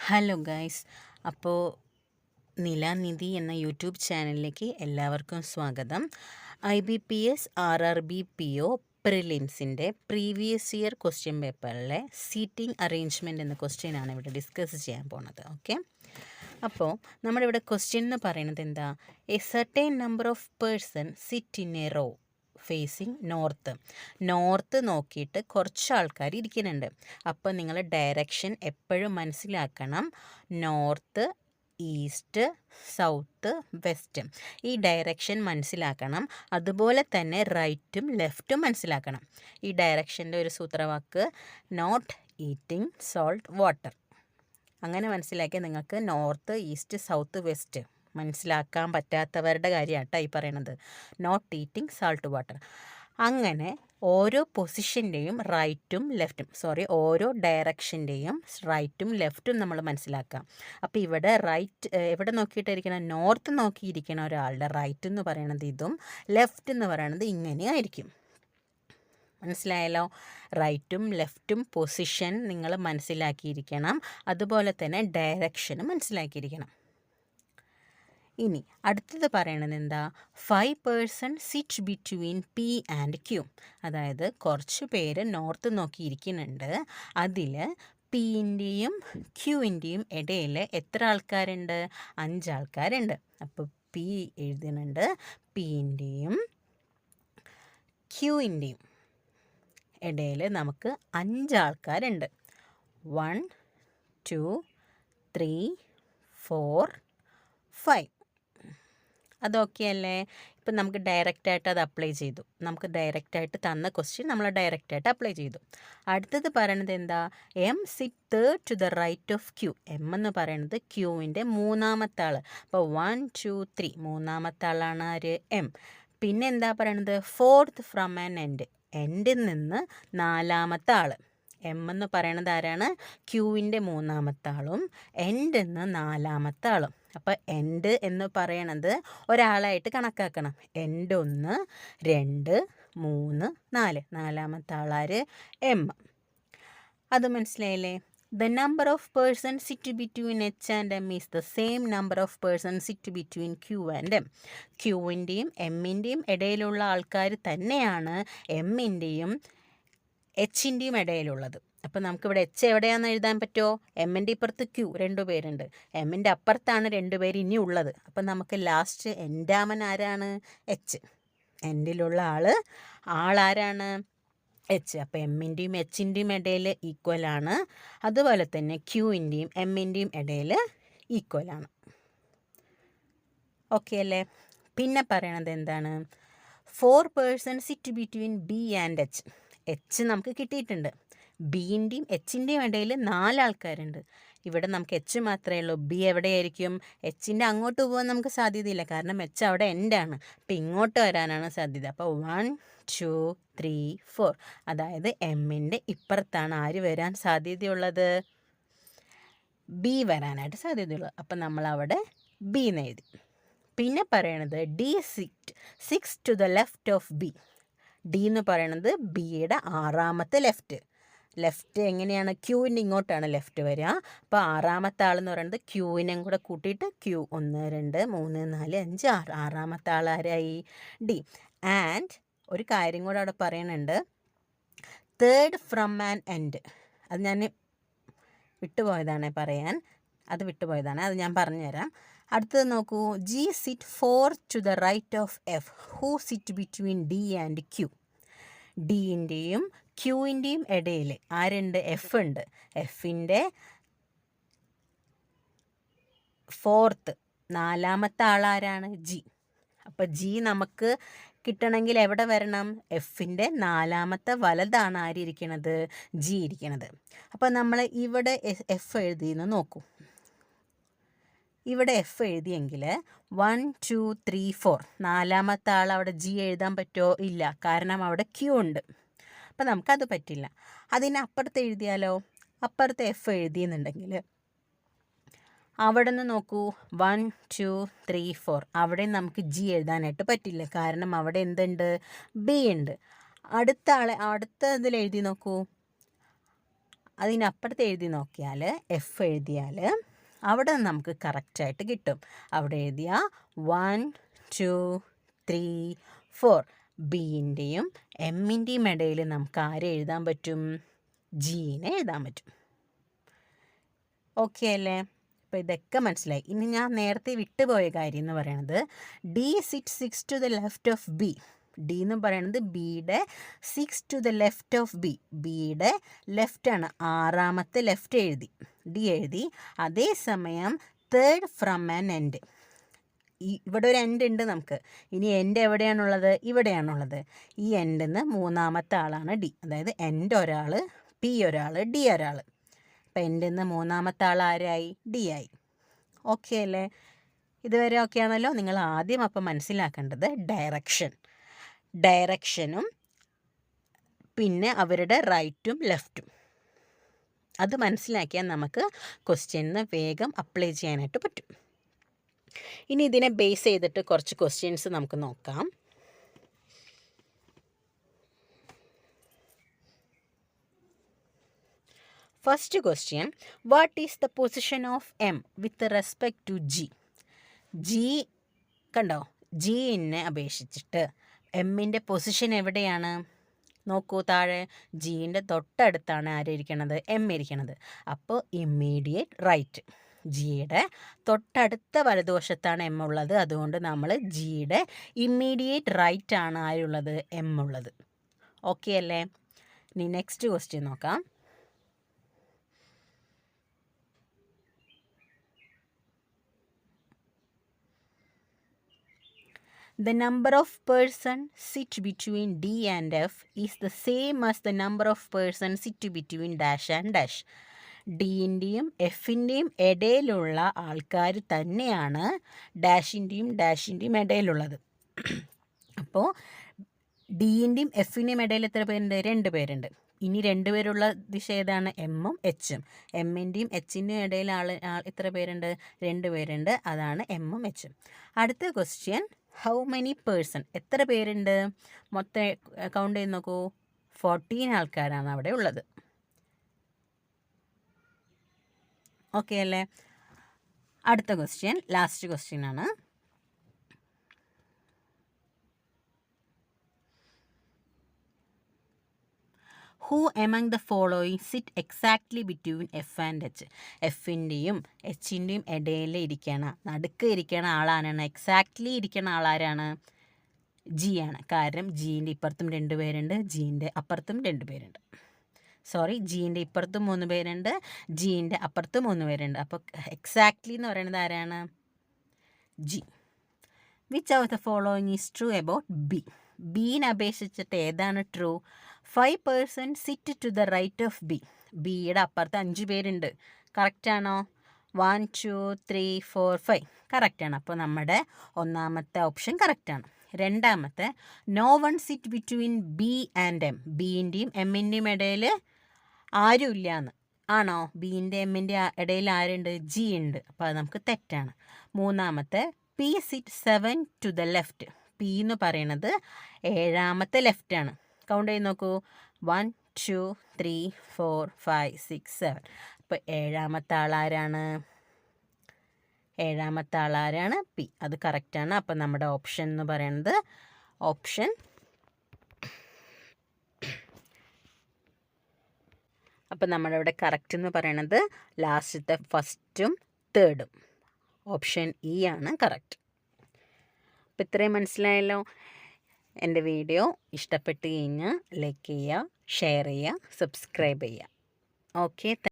Hello guys. അപ്പോൾ നിലാനിധി എന്ന YouTube ചാനലിലേക്ക് എല്ലാവർക്കും സ്വാഗതം. IBPS RRB PO പ്രിലിംസിൻ്റെ പ്രീവിയസ് ഇയർ ക്വസ്റ്റ്യൻ പേപ്പറിലെ സീറ്റിംഗ് അറേഞ്ച്മെൻറ്റ് എന്ന ക്വസ്റ്റ്യനാണ് ഇവിടെ ഡിസ്കസ് ചെയ്യാൻ പോണത്. ഓക്കെ, അപ്പോൾ നമ്മുടെ ഇവിടെ ക്വസ്റ്റ്യൻ എന്ന് പറയുന്നത് എന്താ? A certain number of person sit in a row facing north നോക്കിയിട്ട് കുറച്ച് ആൾക്കാർ ഇരിക്കുന്നുണ്ട്. അപ്പോൾ നിങ്ങൾ ഡയറക്ഷൻ എപ്പോഴും മനസ്സിലാക്കണം. നോർത്ത്, ഈസ്റ്റ്, സൗത്ത്, വെസ്റ്റ്, ഈ ഡയറക്ഷൻ മനസ്സിലാക്കണം. അതുപോലെ തന്നെ റൈറ്റും ലെഫ്റ്റും മനസ്സിലാക്കണം. ഈ ഡയറക്ഷൻ്റെ ഒരു സൂത്രവാക്ക് നോട്ട് ഈറ്റിംഗ് സോൾട്ട് വാട്ടർ. അങ്ങനെ മനസ്സിലാക്കിയാൽ നിങ്ങൾക്ക് നോർത്ത്, ഈസ്റ്റ്, സൗത്ത്, വെസ്റ്റ് മനസ്സിലാക്കാൻ പറ്റാത്തവരുടെ കാര്യമാട്ടോ ഈ പറയണത്. Not eating salt water. അങ്ങനെ ഓരോ പൊസിഷൻ്റെയും ഓരോ ഡയറക്ഷൻ്റെയും റൈറ്റും ലെഫ്റ്റും നമ്മൾ മനസ്സിലാക്കാം. അപ്പോൾ ഇവിടെ എവിടെ നോക്കിയിട്ടിരിക്കണം? നോർത്ത് നോക്കിയിരിക്കണ ഒരാളുടെ റൈറ്റ് എന്ന് പറയണത് ഇതും, ലെഫ്റ്റ് എന്ന് പറയണത് ഇങ്ങനെ ആയിരിക്കും. മനസ്സിലായല്ലോ? റൈറ്റും ലെഫ്റ്റും പൊസിഷൻ നിങ്ങൾ മനസ്സിലാക്കിയിരിക്കണം. അതുപോലെ തന്നെ ഡയറക്ഷനും മനസ്സിലാക്കിയിരിക്കണം. ഇനി അടുത്തത് പറയണത് എന്താ? 5 person sit between P and Q. അതായത് കുറച്ച് പേര് നോർത്ത് നോക്കിയിരിക്കുന്നുണ്ട്. അതിൽ Pൻ്റെയും Qൻ്റെയും ഇടയിൽ എത്ര ആൾക്കാരുണ്ട്? 5 ആൾക്കാരുണ്ട്. അപ്പോൾ P എഴുതുന്നുണ്ട്. Pൻ്റെയും Qൻ്റെയും ഇടയിൽ നമുക്ക് 5 ആൾക്കാരുണ്ട്. 1 2 3 4 5. അതൊക്കെ അല്ലേ? ഇപ്പം നമുക്ക് ഡയറക്റ്റായിട്ട് അത് അപ്ലൈ ചെയ്തു. നമുക്ക് ഡയറക്റ്റായിട്ട് തന്ന ക്വസ്റ്റ്യൻ നമ്മൾ ഡയറക്റ്റായിട്ട് അപ്ലൈ ചെയ്തു. അടുത്തത് പറയണത് എന്താ? M sit third to the right of Q. M എന്ന് പറയണത് Qൻ്റെ മൂന്നാമത്തെ ആൾ. അപ്പോൾ 1 2 3 മൂന്നാമത്തെ ആളാണ് ആര്? M. പിന്നെ എന്താ പറയണത്? ഫോർത്ത് ഫ്രം ആൻ എൻഡിൽ നിന്ന് നാലാമത്തെ ആൾ. M എന്ന് പറയണത് ആരാണ്? Qൻ്റെ മൂന്നാമത്തെ ആളും എൻഡിൽ നിന്ന് നാലാമത്തെ ആളും. അപ്പോൾ എൻഡ് എന്ന് പറയണത് ഒരാളായിട്ട് കണക്കാക്കണം. എൻഡ് 1 2 3 4, നാലാമത്തെ ആളാര്? M. അത് മനസ്സിലായില്ലേ? The number of persons sit between H and M is the same number of persons sit between Q and M. Qൻ്റെയും എമ്മിൻ്റെയും ഇടയിലുള്ള ആൾക്കാർ തന്നെയാണ് എമ്മിൻ്റെയും എച്ചിൻ്റെയും ഇടയിലുള്ളത്. അപ്പോൾ നമുക്കിവിടെ എച്ച് എവിടെയാണെന്ന് എഴുതാൻ പറ്റുമോ? എമ്മിൻ്റെ ഇപ്പുറത്ത് Q 2 പേരുണ്ട്, എമ്മിൻ്റെ അപ്പുറത്താണ് 2 പേര് ഇനി ഉള്ളത്. അപ്പം നമുക്ക് ലാസ്റ്റ് എൻഡാമൻ ആരാണ്? എച്ച്. എൻഡിലുള്ള ആളാരാണ്? എച്ച്. അപ്പോൾ എമ്മിൻ്റെയും എച്ചിൻ്റെയും ഇടയിൽ ഈക്വലാണ്. അതുപോലെ തന്നെ Qൻ്റെയും എമ്മിൻ്റെയും ഇടയിൽ ഈക്വലാണ്. ഓക്കെ അല്ലേ? പിന്നെ പറയണത് എന്താണ്? 4 person sit between B and H. H നമുക്ക് കിട്ടിയിട്ടുണ്ട്. ബീൻ്റെയും എച്ചിൻ്റെയും ഇടയിൽ 4 ആൾക്കാരുണ്ട്. ഇവിടെ നമുക്ക് എച്ച് മാത്രമേ ഉള്ളൂ. ബി എവിടെയായിരിക്കും? എച്ചിൻ്റെ അങ്ങോട്ട് പോകാൻ നമുക്ക് സാധ്യതയില്ല, കാരണം എച്ച് അവിടെ എൻഡാണ്. അപ്പം ഇങ്ങോട്ട് വരാനാണ് സാധ്യത. അപ്പോൾ 1 2 3 4, അതായത് എമ്മിൻ്റെ ഇപ്പുറത്താണ് ആര് വരാൻ സാധ്യതയുള്ളത്? ബി വരാനായിട്ട് സാധ്യതയുള്ളത്. അപ്പം നമ്മളവിടെ ബി എന്ന് എഴുതി. പിന്നെ പറയണത് D sit 6 to the left of B. D എന്ന് പറയണത് ബിയുടെ 6ാമത്തെ ലെഫ്റ്റ് എങ്ങനെയാണ്? Qൻ്റെ ഇങ്ങോട്ടാണ് ലെഫ്റ്റ് വരിക. അപ്പോൾ 6ാമത്തെ ആളെന്ന് പറയുന്നത് Qനും കൂടെ കൂട്ടിയിട്ട് Q 1 2 3 4 5 6, 6ാമത്തെ ആൾ ആരായി? ഡി. ആൻഡ് ഒരു കാര്യം കൂടെ അവിടെ പറയുന്നുണ്ട്, തേർഡ് ഫ്രം ആൻ എൻഡ്. അത് ഞാൻ വിട്ടുപോയതാണ് പറയാൻ, അത് ഞാൻ പറഞ്ഞുതരാം. അടുത്തത് നോക്കൂ. G sit 4 to the right of F. Who sit between D and Q. ഡീൻ്റെയും Qൻ്റെയും ഇടയിൽ ആരുണ്ട്? F ഉണ്ട്. എഫിൻ്റെ 4th 4ാമത്തെ ആളാരാണ്? G. അപ്പോൾ G നമുക്ക് കിട്ടണമെങ്കിൽ എവിടെ വരണം? എഫിൻ്റെ 4ാമത്തെ വലതാണ് ആരിയിരിക്കണത്? G ഇരിക്കണത്. അപ്പോൾ നമ്മൾ ഇവിടെ എഫ് എഴുതിയെന്ന് നോക്കൂ. ഇവിടെ എഫ് എഴുതിയെങ്കിൽ 1 2 3 4, 4ാമത്തെ ആൾ അവിടെ G എഴുതാൻ പറ്റുമോ? ഇല്ല, കാരണം അവിടെ Q ഉണ്ട്. അപ്പം നമുക്കത് പറ്റില്ല. അതിനപ്പുറത്ത് എഴുതിയാലോ? അപ്പുറത്ത് എഫ് എഴുതിയെന്നുണ്ടെങ്കിൽ അവിടെ നിന്ന് നോക്കൂ, 1 2 3 4, അവിടെ നമുക്ക് G എഴുതാനായിട്ട് പറ്റില്ല, കാരണം അവിടെ എന്തുണ്ട്? B ഉണ്ട്. അടുത്ത ഇതിൽ എഴുതി നോക്കൂ. അതിനപ്പുറത്ത് എഴുതി നോക്കിയാൽ എഫ് എഴുതിയാൽ അവിടെ നമുക്ക് കറക്റ്റായിട്ട് കിട്ടും. അവിടെ എഴുതിയ 1 2 3 4 ബീൻ്റെയും എമ്മിൻ്റെയും ഇടയിൽ നമുക്ക് ആരെ എഴുതാൻ പറ്റും? ജീനെ എഴുതാൻ പറ്റും. ഓക്കെ അല്ലേ? അപ്പോൾ ഇതൊക്കെ മനസ്സിലായി. ഇനി ഞാൻ നേരത്തെ വിട്ടുപോയ കാര്യം എന്ന് പറയുന്നത് D sit 6 to the left of B. D എന്ന് പറയുന്നത് ബിയുടെ 6 to the left of B. ബിയുടെ ലെഫ്റ്റാണ്, 6ാമത്തെ ലെഫ്റ്റ് എഴുതി, ഡി എഴുതി. അതേസമയം തേർഡ് ഫ്രം ആൻ എൻഡ്. ഇവിടെ ഒരു എൻഡ് ഉണ്ട് നമുക്ക്. ഇനി എൻഡ് എവിടെയാണുള്ളത്? ഇവിടെയാണുള്ളത്. ഈ എൻഡിൽ നിന്ന് 3ാമത്തെ ആളാണ് ഡി. അതായത് എൻഡ് ഒരാൾ, പി ഒരാൾ, ഡി ഒരാൾ. അപ്പം എൻഡിൽ നിന്ന് 3ാമത്തെ ആൾ ആരായി? ഡി ആയി. ഓക്കെ അല്ലേ? ഇതുവരെ ഓക്കെ ആണല്ലോ? നിങ്ങൾ ആദ്യം അപ്പം മനസ്സിലാക്കേണ്ടത് ഡയറക്ഷനും പിന്നെ അവരുടെ റൈറ്റും ലെഫ്റ്റും. അത് മനസ്സിലാക്കിയാൽ നമുക്ക് ക്വസ്റ്റ്യന് വേഗം അപ്ലൈ ചെയ്യാനായിട്ട് പറ്റും. ഇനി ഇതിനെ ബേസ് ചെയ്തിട്ട് കുറച്ച് ക്വസ്റ്റ്യൻസ് നമുക്ക് നോക്കാം. First question, what is the position of M with respect to G? G കണ്ടോ, ജിനെ അപേക്ഷിച്ചിട്ട് എമ്മിൻ്റെ പൊസിഷൻ എവിടെയാണ്? നോക്കൂ താഴെ, ജീൻ്റെ തൊട്ടടുത്താണ് ആരിയ്ക്കണത്? എം ഇരിക്കണത്. അപ്പോൾ ഇമ്മീഡിയറ്റ് റൈറ്റ്, ജിയുടെ തൊട്ടടുത്ത വലതുവശത്താണ് എം ഉള്ളത്. അതുകൊണ്ട് നമ്മൾ ജിയുടെ ഇമ്മീഡിയറ്റ് റൈറ്റ് ആണ് ആരുള്ളത്? എം ഉള്ളത്. ഓക്കെ അല്ലേ? ഇനി നെക്സ്റ്റ് ക്വസ്റ്റ്യൻ നോക്കാം. The number of persons sit between D and F is the same as the number of persons sit between dash and dash. ഡിൻ്റെയും എഫിൻ്റെയും ഇടയിലുള്ള ആൾക്കാർ തന്നെയാണ് ഡാഷിൻ്റെയും ഇടയിലുള്ളത്. അപ്പോൾ ഡിൻ്റെയും എഫിൻ്റെയും ഇടയിൽ എത്ര പേരുണ്ട്? 2 പേരുണ്ട്. ഇനി 2 പേരുള്ള ദിശ ഏതാണ്? എമ്മും എച്ചും. എമ്മിൻ്റെയും എച്ചിൻ്റെയും ഇടയിൽ എത്ര പേരുണ്ട്? 2 പേരുണ്ട്. അതാണ് എമ്മും എച്ചും. അടുത്ത ക്വസ്റ്റ്യൻ, ഹൗ മെനി പേഴ്സൺ, എത്ര പേരുണ്ട്? മൊത്തം കൗണ്ട് ചെയ്ത് നോക്കൂ. 14 ആൾക്കാരാണ് അവിടെ ഉള്ളത്. ഓക്കെ അല്ലേ? അടുത്ത ക്വസ്റ്റ്യൻ, ലാസ്റ്റ് ക്വസ്റ്റ്യൻ ആണ്. Who among the following sit exactly between F and H? എഫിൻ്റെയും എച്ചിൻ്റെയും ഇടയിൽ നടുക്ക് ഇരിക്കണ ആളാരാണ്? എക്സാക്ട്ലി ഇരിക്കണ ആളാരാണ്? ജി ആണ്. കാരണം ജീൻ്റെ ഇപ്പുറത്തും 2 പേരുണ്ട്, ജീൻ്റെ അപ്പുറത്തും 2 പേരുണ്ട്. ജീൻ്റെ ഇപ്പുറത്തും 3 പേരുണ്ട്, ജീൻ്റെ അപ്പുറത്തും 3 പേരുണ്ട്. അപ്പോൾ എക്സാക്ട്ലി എന്ന് പറയുന്നത് ആരാണ്? G. Which of the following is true about B? ബീനെ അപേക്ഷിച്ചിട്ട് ഏതാണ് true? 5 persons sit to the right of B. ബിയുടെ അപ്പുറത്ത് 5 പേരുണ്ട്. കറക്റ്റാണോ? 1 2 3 4 5 കറക്റ്റാണ്. അപ്പോൾ നമ്മുടെ 1ാമത്തെ ഓപ്ഷൻ കറക്റ്റാണ്. 2ാമത്തെ, no one sit between B and M. ബീൻ്റെയും എമ്മിൻ്റെയും ഇടയിൽ ആരുമില്ല എന്ന് ആണോ? ബീൻ്റെ എമ്മിൻ്റെ ഇടയിൽ ആരുണ്ട്? ജി ഉണ്ട്. അപ്പോൾ അത് നമുക്ക് തെറ്റാണ്. 3ാമത്തെ, P sit 7 to the left. P എന്ന് പറയണത് 7ാമത്തെ ലെഫ്റ്റാണ്. കൗണ്ട് ചെയ്ത് നോക്കൂ. 1 2 3 4 5 6 7. അപ്പോൾ 7ാമത്തെ ആളാരാണ്? പി. അത് കറക്റ്റാണ്. അപ്പം നമ്മുടെ ഓപ്ഷൻ എന്ന് പറയുന്നത് ഓപ്ഷൻ അപ്പം നമ്മുടെ ഇവിടെ കറക്റ്റ് എന്ന് പറയണത് ലാസ്റ്റത്തെ ഫസ്റ്റും തേർഡും ഓപ്ഷൻ ഇ ആണ് കറക്റ്റ്. അപ്പം ഇത്രയും മനസ്സിലായല്ലോ. എൻ്റെ വീഡിയോ ഇഷ്ടപ്പെട്ട് കഴിഞ്ഞാൽ ലൈക്ക് ചെയ്യുക, ഷെയർ ചെയ്യുക, സബ്സ്ക്രൈബ് ചെയ്യുക. ഓക്കെ.